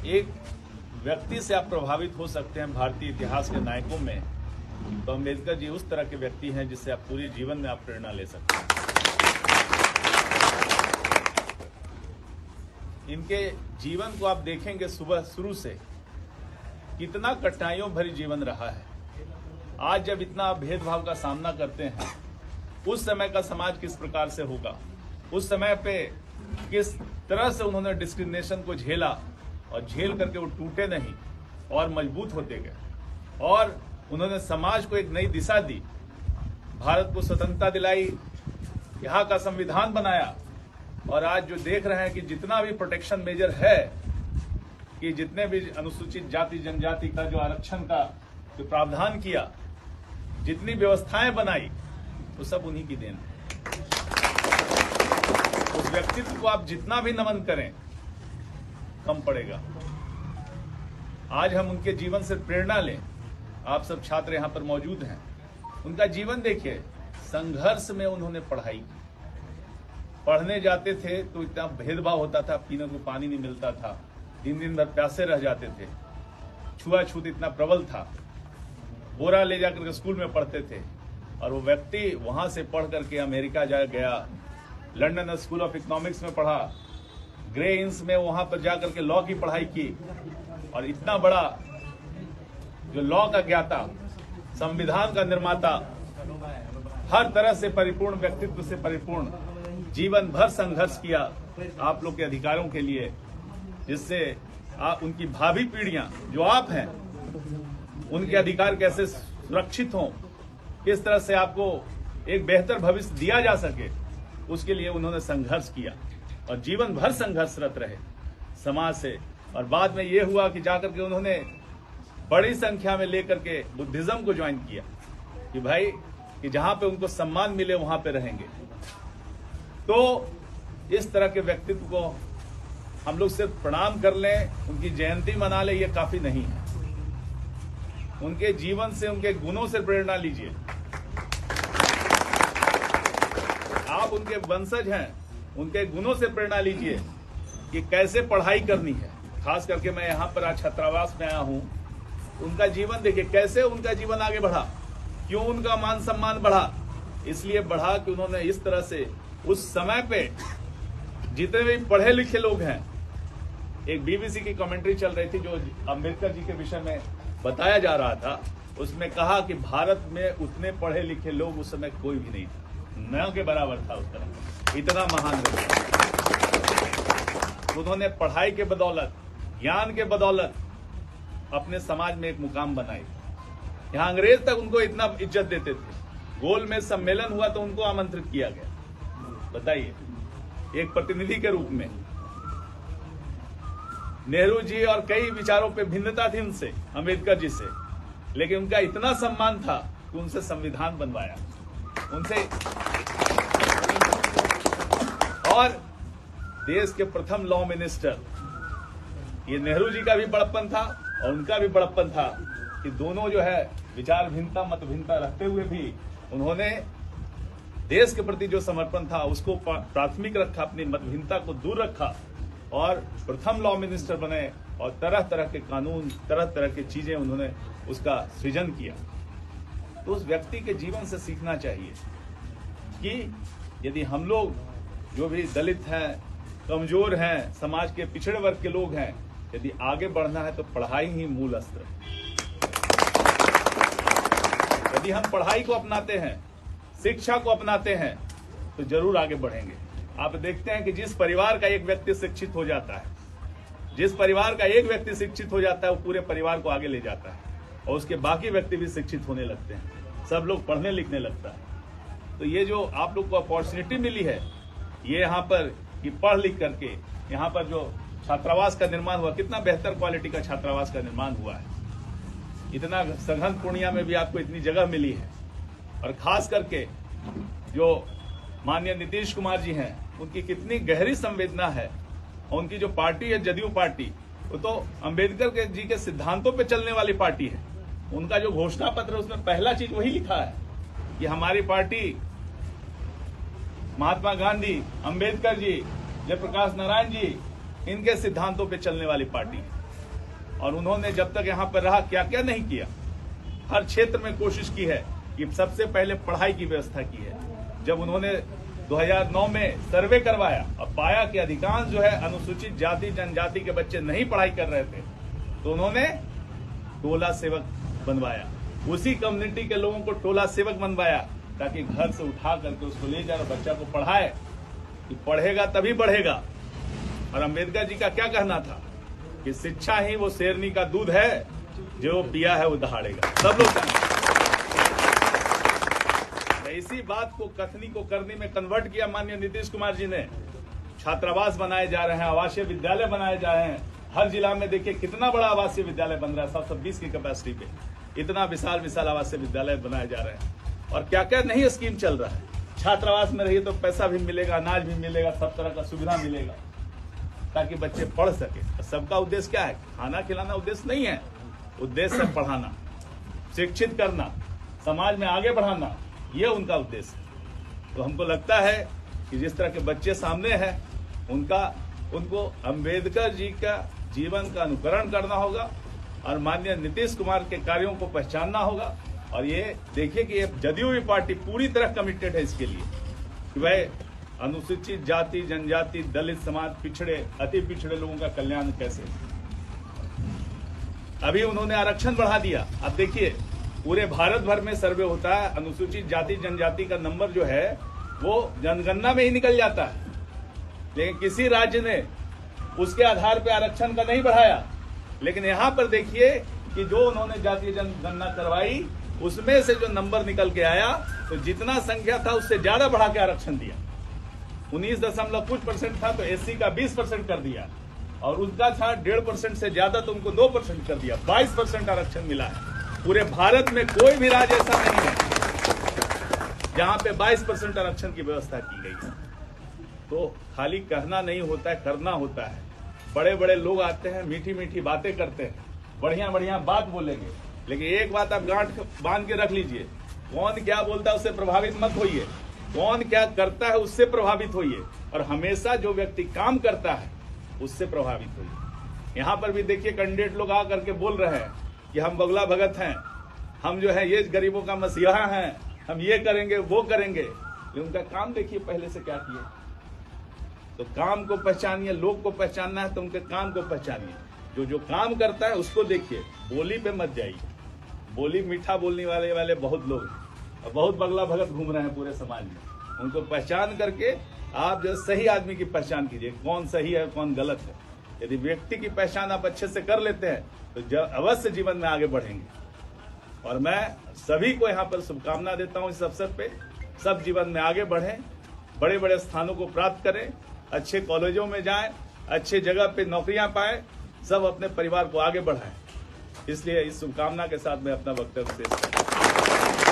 एक व्यक्ति से आप प्रभावित हो सकते हैं भारतीय इतिहास के नायकों में, तो अम्बेडकर जी उस तरह के व्यक्ति हैं जिससे आप पूरे जीवन में आप प्रेरणा ले सकते हैं। इनके जीवन को आप देखेंगे सुबह शुरू से कितना कठिनाइयों भरी जीवन रहा है। आज जब इतना भेदभाव का सामना करते हैं, उस समय का समाज किस प्रकार से होगा, उस समय पे किस तरह से उन्होंने डिस्क्रिमिनेशन को झेला और झेल करके वो टूटे नहीं और मजबूत होते गए और उन्होंने समाज को एक नई दिशा दी, भारत को स्वतंत्रता दिलाई, यहाँ का संविधान बनाया। और आज जो देख रहे हैं कि जितना भी प्रोटेक्शन मेजर है, कि जितने भी अनुसूचित जाति जनजाति का जो आरक्षण का जो प्रावधान किया, जितनी व्यवस्थाएं बनाई, वो सब उन्हीं की देन है। उस व्यक्तित्व को आप जितना भी नमन करें कम पड़ेगा। आज हम उनके जीवन से प्रेरणा लें। आप सब छात्र यहाँ पर मौजूद हैं, उनका जीवन देखिए। संघर्ष में उन्होंने पढ़ाई की। पढ़ने जाते थे तो इतना भेदभाव होता था, पीने को पानी नहीं मिलता था, दिन भर प्यासे रह जाते थे, छुआछूत इतना प्रबल था, बोरा ले जाकर के स्कूल में पढ़ते थे। और वो व्यक्ति वहां से पढ़ करके अमेरिका गया, लंदन स्कूल ऑफ इकोनॉमिक्स में पढ़ा, ग्रे इंस में वहां पर जाकर के लॉ की पढ़ाई की और इतना बड़ा जो लॉ का ज्ञाता, संविधान का निर्माता, हर तरह से परिपूर्ण व्यक्तित्व से परिपूर्ण, जीवन भर संघर्ष किया आप लोग के अधिकारों के लिए, जिससे आप उनकी भावी पीढ़ियां जो आप हैं उनके अधिकार कैसे सुरक्षित हों, किस तरह से आपको एक बेहतर भविष्य दिया जा सके, उसके लिए उन्होंने संघर्ष किया और जीवन भर संघर्षरत रहे समाज से। और बाद में ये हुआ कि जाकर के उन्होंने बड़ी संख्या में लेकर के बुद्धिज्म को ज्वाइन किया कि भाई कि जहां पे उनको सम्मान मिले वहां पे रहेंगे। तो इस तरह के व्यक्तित्व को हम लोग सिर्फ प्रणाम कर लें, उनकी जयंती मना लें, ये काफी नहीं है। उनके जीवन से, उनके गुणों से प्रेरणा लीजिए। आप उनके वंशज हैं, उनके गुणों से प्रेरणा लीजिए कि कैसे पढ़ाई करनी है। खास करके मैं यहाँ पर आज छात्रावास में आया हूँ, उनका जीवन देखिए, कैसे उनका जीवन आगे बढ़ा, क्यों उनका मान सम्मान बढ़ा। इसलिए बढ़ा कि उन्होंने इस तरह से उस समय पे जितने भी पढ़े लिखे लोग हैं, एक बीबीसी की कमेंट्री चल रही थी जो अम्बेडकर जी के विषय में बताया जा रहा था, उसमें कहा कि भारत में उतने पढ़े लिखे लोग उस समय कोई भी नहीं था, न के बराबर था उस तरह, इतना महान उन्होंने पढ़ाई के बदौलत, ज्ञान के बदौलत अपने समाज में एक मुकाम बनाई। यहाँ अंग्रेज तक उनको इतना इज्जत देते थे। गोल में सम्मेलन हुआ तो उनको आमंत्रित किया गया, बताइए, एक प्रतिनिधि के रूप में। नेहरू जी और कई विचारों पे भिन्नता थी उनसे, अम्बेडकर जी से, लेकिन उनका इतना सम्मान था कि उनसे संविधान बनवाया उनसे। और देश के प्रथम लॉ मिनिस्टर, ये नेहरू जी का भी बड़प्पन था और उनका भी बड़प्पन था कि दोनों जो है विचार भिन्नता, मत भिन्नता रखते हुए भी उन्होंने देश के प्रति जो समर्पण था उसको प्राथमिक रखा, अपनी मत भिन्नता को दूर रखा और प्रथम लॉ मिनिस्टर बने और तरह तरह के कानून, तरह तरह की चीजें उन्होंने उसका सृजन किया। तो उस व्यक्ति के जीवन से सीखना चाहिए कि यदि हम लोग जो भी दलित हैं, कमजोर हैं, समाज के पिछड़े वर्ग के लोग हैं, यदि आगे बढ़ना है तो पढ़ाई ही मूल अस्त्र। यदि हम पढ़ाई को अपनाते हैं, शिक्षा को अपनाते हैं, तो जरूर आगे बढ़ेंगे। आप देखते हैं कि जिस परिवार का एक व्यक्ति शिक्षित हो जाता है, जिस परिवार का एक व्यक्ति शिक्षित हो जाता है, वो पूरे परिवार को आगे ले जाता है और उसके बाकी व्यक्ति भी शिक्षित होने लगते हैं, सब लोग पढ़ने लिखने लगता है। तो ये जो आप लोग को अपॉर्चुनिटी मिली है, ये यहाँ पर कि पढ़ लिख करके यहाँ पर जो छात्रावास का निर्माण हुआ, कितना बेहतर क्वालिटी का छात्रावास का निर्माण हुआ है। इतना सघन पूर्णिया में भी आपको इतनी जगह मिली है। और खास करके जो माननीय नीतीश कुमार जी हैं, उनकी कितनी गहरी संवेदना है। और उनकी जो पार्टी है, जदयू पार्टी, वो तो अम्बेडकर जी के सिद्धांतों पे चलने वाली पार्टी है। उनका जो घोषणा पत्र है उसमें पहला चीज वही लिखा है कि हमारी पार्टी महात्मा गांधी, अम्बेडकर जी, जयप्रकाश नारायण जी, इनके सिद्धांतों पे चलने वाली पार्टी है। और उन्होंने जब तक यहाँ पर रहा क्या क्या नहीं किया। हर क्षेत्र में कोशिश की है कि सबसे पहले पढ़ाई की व्यवस्था की है। जब उन्होंने 2009 में सर्वे करवाया और पाया कि अधिकांश जो है अनुसूचित जाति जनजाति के बच्चे नहीं पढ़ाई कर रहे थे, तो उन्होंने टोला सेवक बनवाया। उसी कम्युनिटी के लोगों को टोला सेवक बनवाया ताकि घर से उठा करके उसको ले जाए और बच्चा को पढ़ाए कि पढ़ेगा तभी बढ़ेगा। और अम्बेडकर जी का क्या कहना था कि शिक्षा ही वो शेरनी का दूध है, जो पिया है वो दहाड़ेगा। सब लोग इसी बात को कथनी को करनी में कन्वर्ट किया माननीय नीतीश कुमार जी ने। छात्रावास बनाए जा रहे हैं, आवासीय विद्यालय बनाए जा रहे हैं। हर जिला में देखिए कितना बड़ा आवासीय विद्यालय बन रहा है, 720 की कैपेसिटी पे इतना विशाल विशाल आवासीय विद्यालय बनाए जा रहे हैं। और क्या क्या नहीं स्कीम चल रहा है। छात्रावास में रहिए तो पैसा भी मिलेगा, अनाज भी मिलेगा, सब तरह का सुविधा मिलेगा ताकि बच्चे पढ़ सके। सबका उद्देश्य क्या है? खाना खिलाना उद्देश्य नहीं है, उद्देश्य है पढ़ाना, शिक्षित करना, समाज में आगे बढ़ाना, ये उनका उद्देश्य है। तो हमको लगता है कि जिस तरह के बच्चे सामने हैं उनको अम्बेडकर जी का जीवन का अनुकरण करना होगा और माननीय नीतीश कुमार के कार्यों को पहचानना होगा। और ये देखिए कि ये जदयू भी पार्टी पूरी तरह कमिटेड है इसके लिए कि वह अनुसूचित जाति जनजाति दलित समाज पिछड़े अति पिछड़े लोगों का कल्याण कैसे। अभी उन्होंने आरक्षण बढ़ा दिया। अब देखिए पूरे भारत भर में सर्वे होता है, अनुसूचित जाति जनजाति का नंबर जो है वो जनगणना में ही निकल जाता है, लेकिन किसी राज्य ने उसके आधार पर आरक्षण का नहीं बढ़ाया। लेकिन यहाँ पर देखिए कि जो उन्होंने जातीय जनगणना करवाई उसमें से जो नंबर निकल के आया तो जितना संख्या था उससे ज्यादा बढ़ा के आरक्षण दिया। 19% था तो एससी का 20% कर दिया और उनका था 1.5% से ज्यादा तो उनको 2% कर दिया। 22% आरक्षण मिला है। पूरे भारत में कोई भी राज्य ऐसा नहीं है जहां पे 22% आरक्षण की व्यवस्था की गई है। तो खाली कहना नहीं होता है, करना होता है। बड़े बड़े लोग आते हैं, मीठी मीठी बातें करते हैं, बढ़िया बढ़िया बात बोलेंगे, लेकिन एक बात आप गांठ बांध के रख लीजिए, कौन क्या बोलता है उससे प्रभावित मत होइए, कौन क्या करता है उससे प्रभावित होइए, और हमेशा जो व्यक्ति काम करता है उससे प्रभावित होइए। यहाँ पर भी देखिए कैंडिडेट लोग आ करके बोल रहे हैं कि हम बगुला भगत हैं, हम जो है ये गरीबों का मसीहा हैं, हम ये करेंगे वो करेंगे, लेकिन उनका काम देखिए पहले से क्या किए। तो काम को पहचानिए, लोग को पहचानना है तो उनके काम को पहचानिए। जो काम करता है उसको देखिए, बोली पे मत जाइए। बोली मीठा बोलने वाले बहुत लोग हैं और बहुत बगला भगत घूम रहे हैं पूरे समाज में। उनको पहचान करके आप जो सही आदमी की पहचान कीजिए, कौन सही है कौन गलत है। यदि व्यक्ति की पहचान आप अच्छे से कर लेते हैं तो अवश्य जीवन में आगे बढ़ेंगे। और मैं सभी को यहाँ पर शुभकामना देता हूँ इस अवसर पे, सब जीवन में आगे बढ़ें, बड़े बड़े स्थानों को प्राप्त करें, अच्छे कॉलेजों में जाएं, अच्छे जगह पे नौकरियां पाएं, सब अपने परिवार को आगे बढ़ाएं। इसलिए इस शुभकामना के साथ मैं अपना वक्तव्य शेष करता हूं।